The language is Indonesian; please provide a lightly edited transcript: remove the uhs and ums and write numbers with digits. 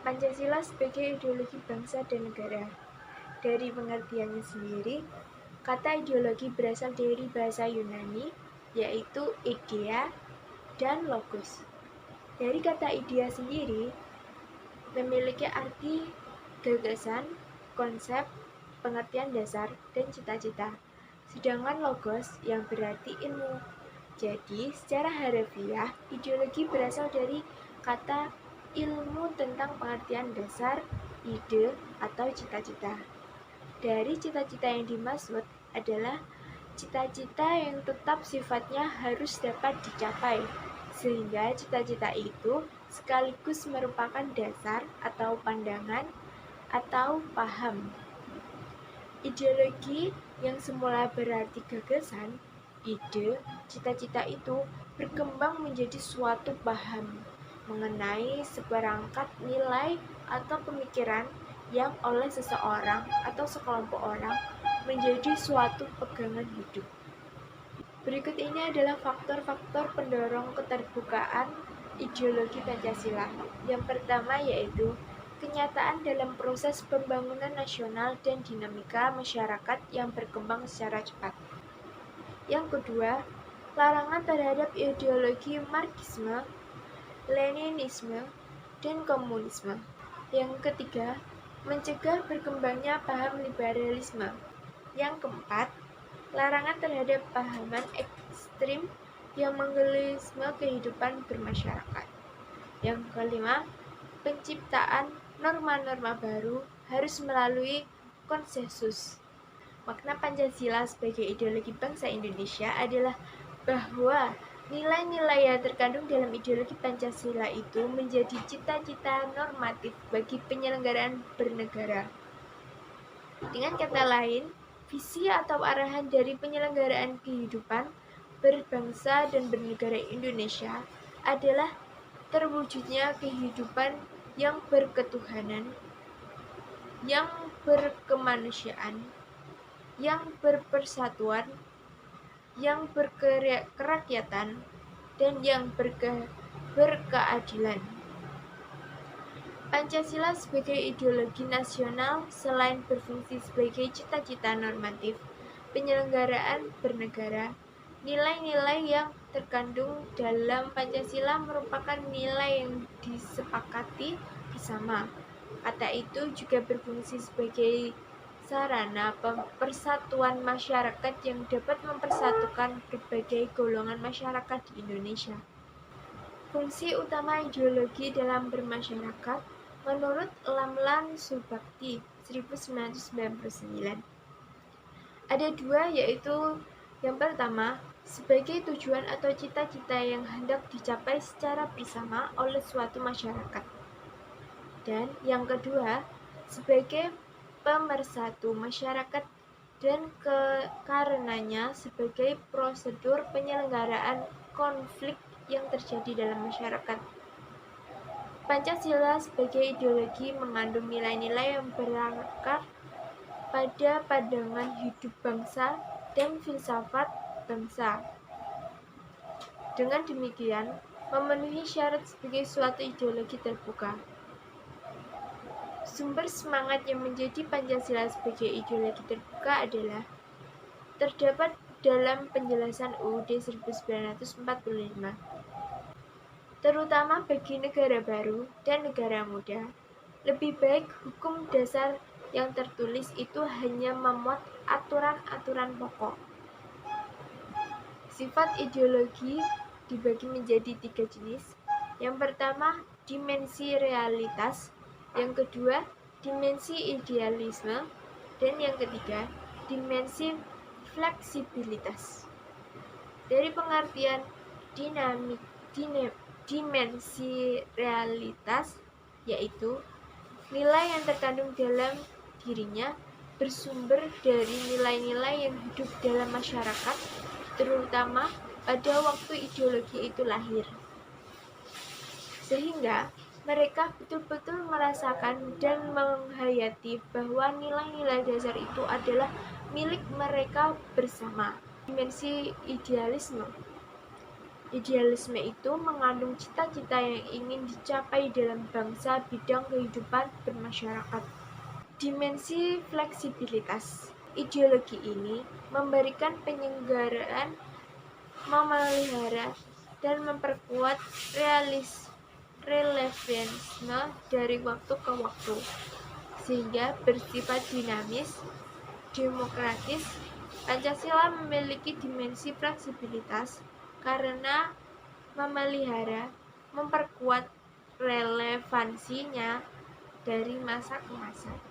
Pancasila sebagai ideologi bangsa dan negara. Dari pengertiannya sendiri, kata ideologi berasal dari bahasa Yunani, yaitu idea dan logos. Dari kata idea sendiri, memiliki arti gagasan, konsep, pengertian dasar, dan cita-cita. Sedangkan logos yang berarti ilmu. Jadi, secara harfiah, ideologi berasal dari kata ilmu tentang pengertian dasar, ide, atau cita-cita. Dari cita-cita yang dimaksud adalah cita-cita yang tetap sifatnya harus dapat dicapai, sehingga cita-cita itu sekaligus merupakan dasar atau pandangan atau paham. Ideologi yang semula berarti gagasan, ide, cita-cita itu berkembang menjadi suatu paham mengenai seperangkat nilai atau pemikiran yang oleh seseorang atau sekelompok orang menjadi suatu pegangan hidup. Berikut ini adalah faktor-faktor pendorong keterbukaan ideologi Pancasila. Yang pertama yaitu kenyataan dalam proses pembangunan nasional dan dinamika masyarakat yang berkembang secara cepat. Yang kedua, larangan terhadap ideologi Marxisme, Leninisme, dan komunisme. Yang ketiga, mencegah berkembangnya paham liberalisme. Yang keempat, larangan terhadap pahaman ekstrim yang menggelisme kehidupan bermasyarakat. Yang kelima, penciptaan norma-norma baru harus melalui konsensus. Makna Pancasila sebagai ideologi bangsa Indonesia adalah bahwa nilai-nilai yang terkandung dalam ideologi Pancasila itu menjadi cita-cita normatif bagi penyelenggaraan bernegara. Dengan kata lain, visi atau arahan dari penyelenggaraan kehidupan berbangsa dan bernegara Indonesia adalah terwujudnya kehidupan yang berketuhanan, yang berkemanusiaan, yang berpersatuan, yang berkerakyatan, dan yang berkeadilan. Pancasila sebagai ideologi nasional selain berfungsi sebagai cita-cita normatif penyelenggaraan bernegara, nilai-nilai yang terkandung dalam Pancasila merupakan nilai yang disepakati bersama. Kata itu juga berfungsi sebagai sarana persatuan masyarakat yang dapat mempersatukan berbagai golongan masyarakat di Indonesia. Fungsi utama ideologi dalam bermasyarakat menurut Lamlan Subakti 1999 ada dua, yaitu yang pertama sebagai tujuan atau cita-cita yang hendak dicapai secara bersama oleh suatu masyarakat, dan yang kedua sebagai pemersatu masyarakat dan karenanya sebagai prosedur penyelenggaraan konflik yang terjadi dalam masyarakat. Pancasila sebagai ideologi mengandung nilai-nilai yang berakar pada pandangan hidup bangsa dan filsafat bangsa. Dengan demikian, memenuhi syarat sebagai suatu ideologi terbuka. Sumber semangat yang menjadi Pancasila sebagai ideologi terbuka adalah terdapat dalam penjelasan UUD 1945. Terutama bagi negara baru dan negara muda, lebih baik hukum dasar yang tertulis itu hanya memuat aturan-aturan pokok. Sifat ideologi dibagi menjadi 3 jenis. Yang pertama, dimensi realitas. Yang kedua, dimensi idealisme. Dan yang ketiga, dimensi fleksibilitas. Dari pengertian dimensi realitas, yaitu nilai yang terkandung dalam dirinya bersumber dari nilai-nilai yang hidup dalam masyarakat, terutama pada waktu ideologi itu lahir. Sehingga mereka betul-betul merasakan dan menghayati bahwa nilai-nilai dasar itu adalah milik mereka bersama. Dimensi idealisme. Idealisme itu mengandung cita-cita yang ingin dicapai dalam bangsa bidang kehidupan bermasyarakat. Dimensi fleksibilitas. Ideologi ini memberikan penyelenggaraan, memelihara, dan memperkuat relevansme dari waktu ke waktu, sehingga bersifat dinamis, demokratis. Pancasila memiliki dimensi fleksibilitas karena memelihara, memperkuat relevansinya dari masa ke masa.